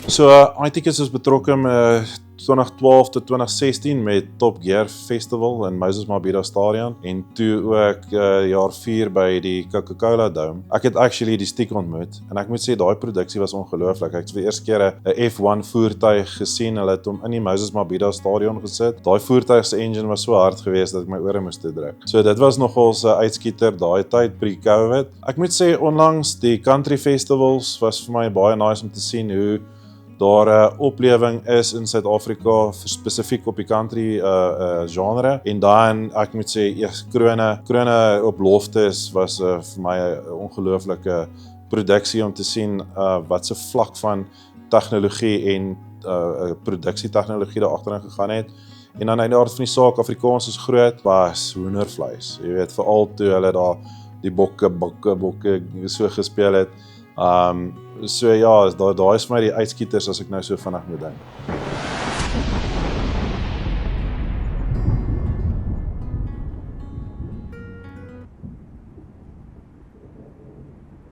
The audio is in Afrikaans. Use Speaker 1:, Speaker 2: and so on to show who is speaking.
Speaker 1: So, iTickets is betrokke met 2012 tot 2016 met Top Gear Festival in Moses Mabhida Stadion en toe ook jaar 4 by die Coca-Cola Dome. Ek het actually die Stiek ontmoet en ek moet sê daai produksie was ongelooflik. Ek het vir die eerste keer 'n F1 voertuig gesien. Hulle het hom in die Moses Mabhida Stadion gesit. Daai voertuig se engine was so hard geweest dat ek my ore moes toedruk. So dit was nogals 'n uitskieter daai tyd pre-COVID. Ek moet sê onlangs die country festivals was vir my baie nice om te sien hoe daar 'n oplewing is in Suid-Afrika spesifiek op die country genre en dan ek moet sê krone op loftes was vir my 'n ongelooflike produksie om te sien wat se vlak van tegnologie en produksietegnologie daar agterin gegaan het. En dan uit die aard van die saak, Afrikaans is groot, was hoendervleis. Jy weet, veral toe hulle daar die bokke so gespeel het. So ja, daar is vir my die uitskieters as ek nou so vinnig moet dink.